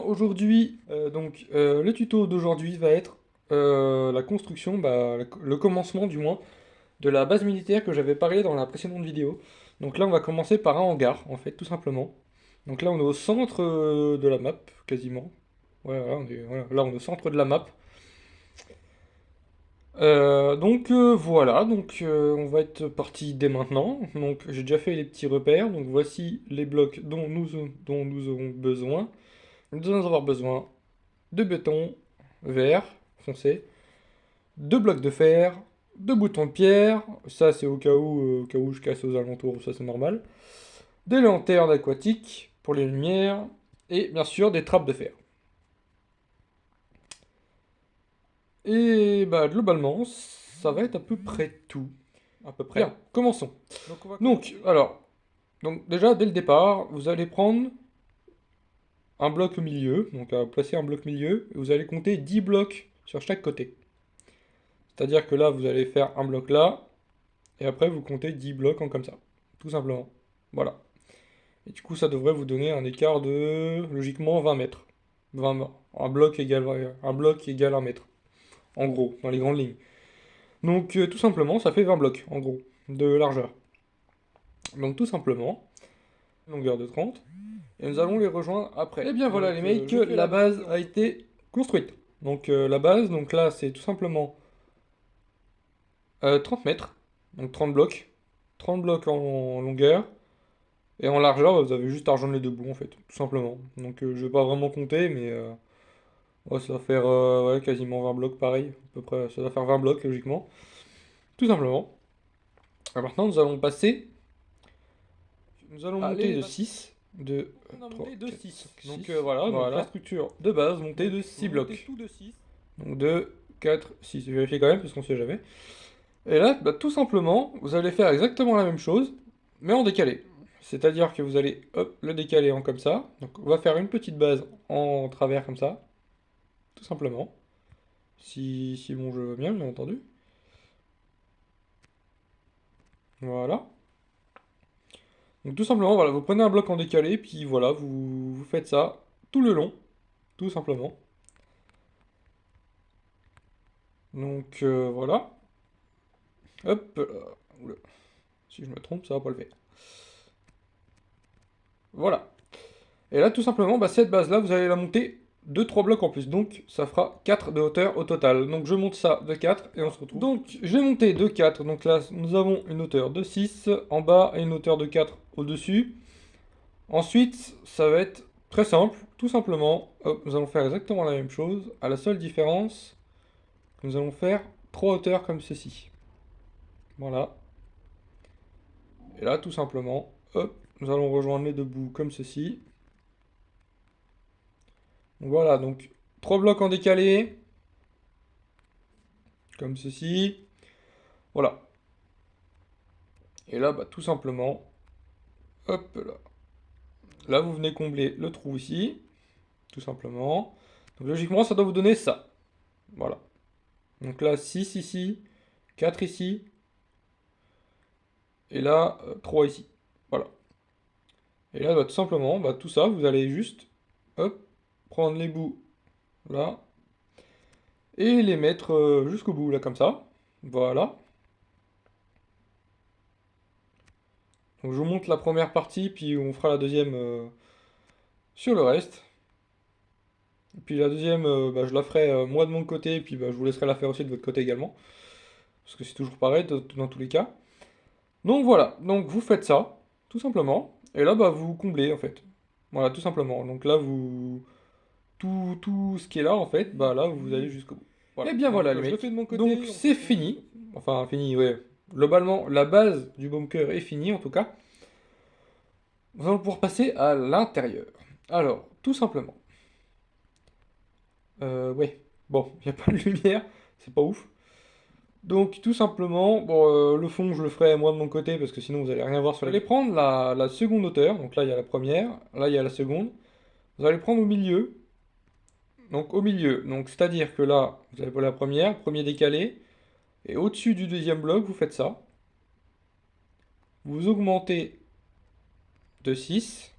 aujourd'hui, le tuto d'aujourd'hui va être la construction, le commencement du moins, de la base militaire que j'avais parlé dans la précédente vidéo. Donc là, on va commencer par un hangar, en fait, tout simplement. Donc là, on est au centre de la map, quasiment. Ouais, voilà, voilà, là, on est au centre de la map. Voilà, on va être parti dès maintenant. Donc j'ai déjà fait les petits repères. Donc voici les blocs dont nous aurons besoin. Nous allons avoir besoin de béton vert foncé, de blocs de fer, de boutons de pierre, ça c'est au cas où je casse aux alentours, ça c'est normal, des lanternes aquatiques pour les lumières, et bien sûr des trappes de fer. Et bah globalement, ça va être à peu près tout. À peu près. Bien, commençons. Donc déjà dès le départ, vous allez prendre un bloc au milieu, donc à placer un bloc milieu, et vous allez compter 10 blocs sur chaque côté. C'est-à-dire que là, vous allez faire un bloc là, et après vous comptez 10 blocs en comme ça. Tout simplement. Voilà. Et du coup, ça devrait vous donner un écart de, logiquement, 20 mètres. 20, un bloc égale 1 mètre. En gros, dans les grandes lignes. Donc, tout simplement, ça fait 20 blocs, en gros, de largeur. Donc, tout simplement, longueur de 30. Et nous allons les rejoindre après. Et bien voilà, les mecs, la base a été construite. Donc, la base, donc là, c'est tout simplement 30 mètres. Donc, 30 blocs. 30 blocs en longueur. Et en largeur, vous avez juste à rejoindre les deux bouts, en fait, tout simplement. Donc je vais pas vraiment compter, mais ouais, ça va faire ouais, quasiment 20 blocs pareil. À peu près, ça va faire 20 blocs, logiquement. Tout simplement. Alors maintenant, nous allons passer. Nous allons monter de 6. On a monté de 6. Donc voilà, donc la structure de base, montée de 6 blocs. Tout de 6. Donc 2, 4, 6. Je vais vérifier quand même, parce qu'on sait jamais. Et là, bah, tout simplement, vous allez faire exactement la même chose, mais en décalé. C'est-à-dire que vous allez hop, le décaler en comme ça. Donc on va faire une petite base en travers comme ça, tout simplement. Si mon jeu va bien entendu. Voilà. Donc tout simplement, voilà, vous prenez un bloc en décalé, puis voilà, vous faites ça tout le long, tout simplement. Donc voilà. Hop là. Oula. Si je me trompe, ça va pas le faire. Voilà. Et là, tout simplement, bah, cette base-là, vous allez la monter de 3 blocs en plus. Donc, ça fera 4 de hauteur au total. Donc, je monte ça de 4 et on se retrouve. Donc, j'ai monté de 4. Donc là, nous avons une hauteur de 6 en bas et une hauteur de 4 au-dessus. Ensuite, ça va être très simple. Tout simplement, hop, nous allons faire exactement la même chose. À la seule différence, nous allons faire 3 hauteurs comme ceci. Voilà. Et là, tout simplement, hop, nous allons rejoindre les deux bouts comme ceci. Donc voilà, donc 3 blocs en décalé, comme ceci. Voilà. Et là, bah, tout simplement, hop là. Là, vous venez combler le trou ici, tout simplement. Donc logiquement, ça doit vous donner ça. Voilà. Donc là, 6 ici, 4 ici, et là, 3 ici. Voilà. Et là, bah, tout simplement, bah, tout ça, vous allez juste, hop, prendre les bouts là, et les mettre jusqu'au bout, là, comme ça. Voilà. Donc je vous montre la première partie, puis on fera la deuxième sur le reste. Et puis la deuxième, bah, je la ferai moi de mon côté, et puis bah, je vous laisserai la faire aussi de votre côté également. Parce que c'est toujours pareil dans tous les cas. Donc voilà, donc vous faites ça, tout simplement. Et là, bah, vous comblez en fait. Voilà, tout simplement. Donc là, vous... tout ce qui est là, en fait, bah là, vous allez jusqu'au bout. Voilà. Et bien voilà, les mecs. Donc c'est fini. Enfin, fini, ouais. Globalement, la base du bunker est finie, en tout cas. Nous allons pouvoir passer à l'intérieur. Alors, tout simplement. Ouais. Bon, il n'y a pas de lumière, c'est pas ouf. Donc, tout simplement, bon, le fond, je le ferai moi de mon côté, parce que sinon vous allez rien voir sur les... Vous allez prendre la seconde hauteur, donc là il y a la première, là il y a la seconde. Vous allez prendre au milieu, donc au milieu, donc c'est-à-dire que là, vous avez pas la première, premier décalé, et au-dessus du deuxième bloc, vous faites ça. Vous augmentez de 6,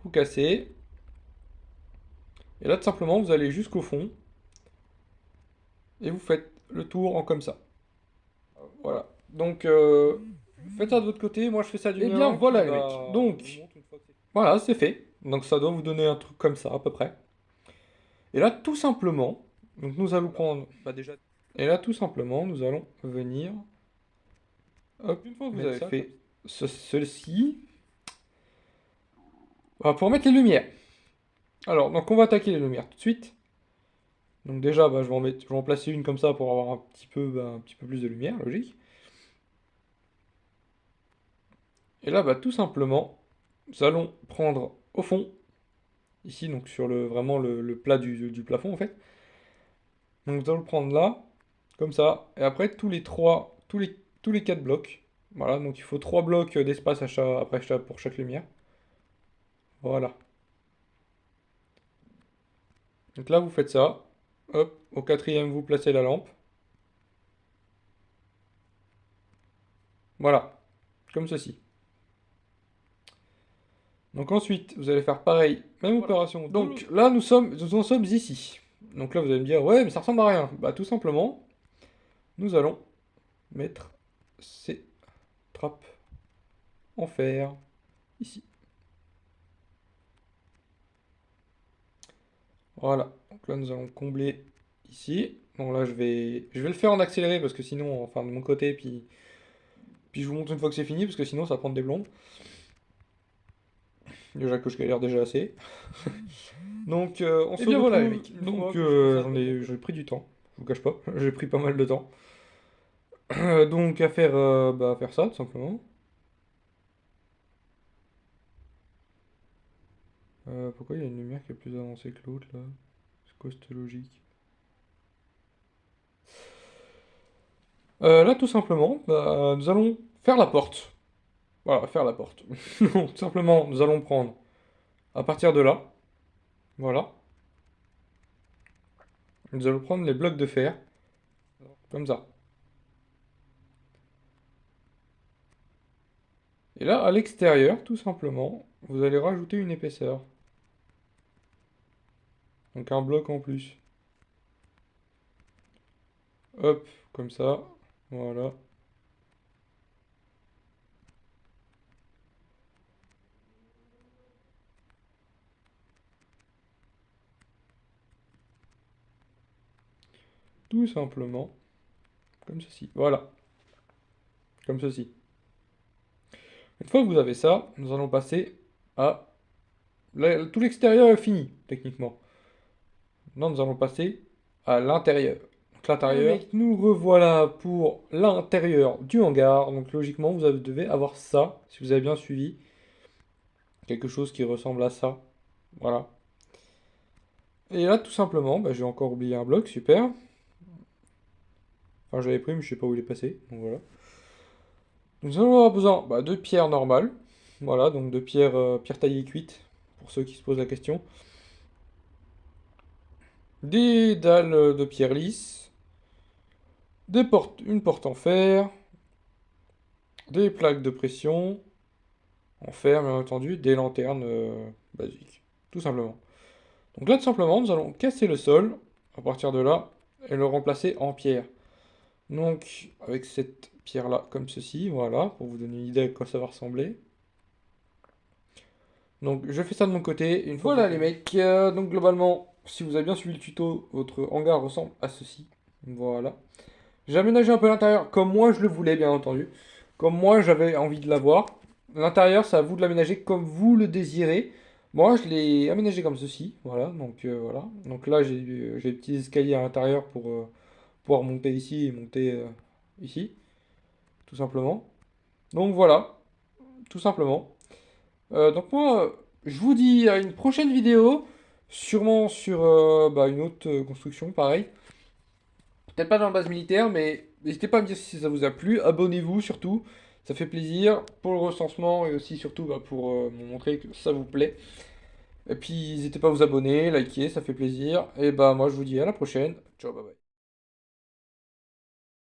vous cassez, Et là, tout simplement, vous allez jusqu'au fond et vous faites le tour en comme ça. Voilà. Donc, faites ça de votre côté. Moi, je fais ça du mien. Eh bien, voilà, les mecs. Donc, voilà, c'est fait. Donc, ça doit vous donner un truc comme ça, à peu près. Et là, tout simplement, donc nous allons prendre... Bah déjà... Et là, tout simplement, nous allons venir... Hop, une fois que vous avez fait ceci... pour mettre les lumières. Alors, donc on va attaquer les lumières tout de suite. Donc déjà, bah, je vais en placer une comme ça pour avoir un petit peu plus de lumière, logique. Et là, bah, tout simplement, nous allons prendre au fond, ici, donc sur vraiment le plat du plafond, en fait. Donc nous allons le prendre là, comme ça, et après tous les 4 blocs. Voilà, donc il faut 3 blocs d'espace pour chaque lumière. Voilà. Donc là, vous faites ça. Hop, au quatrième, vous placez la lampe. Voilà, comme ceci. Donc ensuite, vous allez faire pareil, même opération. Donc là, nous en sommes ici. Donc là, vous allez me dire, ouais, mais ça ressemble à rien. Bah tout simplement, nous allons mettre ces trappes en fer ici. Voilà. Donc là, nous allons combler ici. Bon là, je vais le faire en accéléré parce que sinon, enfin de mon côté, puis je vous montre une fois que c'est fini parce que sinon, ça va prendre des blondes. Déjà que je galère déjà assez. Donc, on se retrouve. Voilà, les mecs. Donc, j'ai pris du temps. Je vous cache pas. J'ai pris pas mal de temps. Donc, à faire ça, tout simplement. Pourquoi il y a une lumière qui est plus avancée que l'autre, là? C'est quoi cette logique? Là, tout simplement, bah, nous allons faire la porte. Voilà, faire la porte. Donc, tout simplement, nous allons prendre à partir de là. Voilà. Nous allons prendre les blocs de fer. Comme ça. Et là, à l'extérieur, tout simplement, vous allez rajouter une épaisseur. Donc un bloc en plus. Hop, comme ça. Voilà. Tout simplement. Comme ceci. Voilà. Comme ceci. Une fois que vous avez ça, nous allons passer à... tout l'extérieur est fini, techniquement. Maintenant, nous allons passer à l'intérieur. Donc l'intérieur, nous revoilà pour l'intérieur du hangar. Donc logiquement, devez avoir ça, si vous avez bien suivi. Quelque chose qui ressemble à ça. Voilà. Et là, tout simplement, bah, j'ai encore oublié un bloc, super. Enfin, j'avais pris, mais je sais pas où il est passé. Donc voilà. Nous allons avoir besoin de pierres normales. Voilà, donc de pierres taillées cuites, pour ceux qui se posent la question. Des dalles de pierre lisse. Une porte en fer. Des plaques de pression. En fer, bien entendu. Des lanternes basiques. Tout simplement. Donc là, tout simplement, nous allons casser le sol. À partir de là. Et le remplacer en pierre. Donc, avec cette pierre-là, comme ceci, voilà, pour vous donner une idée à quoi ça va ressembler. Donc, je fais ça de mon côté. Voilà, les mecs. Donc, globalement, si vous avez bien suivi le tuto, votre hangar ressemble à ceci. Voilà. J'ai aménagé un peu l'intérieur comme moi je le voulais, bien entendu. Comme moi, j'avais envie de l'avoir. L'intérieur, c'est à vous de l'aménager comme vous le désirez. Moi, je l'ai aménagé comme ceci. Voilà, donc voilà. Donc là, j'ai des petits escaliers à l'intérieur pour pouvoir monter ici et monter ici, tout simplement. Donc voilà, tout simplement. Donc moi, je vous dis à une prochaine vidéo, sûrement sur une autre construction, pareil. Peut-être pas dans la base militaire, mais n'hésitez pas à me dire si ça vous a plu. Abonnez-vous surtout, ça fait plaisir pour le recensement et aussi surtout pour me montrer que ça vous plaît. Et puis n'hésitez pas à vous abonner, liker, ça fait plaisir. Et bah moi je vous dis à la prochaine. Ciao, bye bye.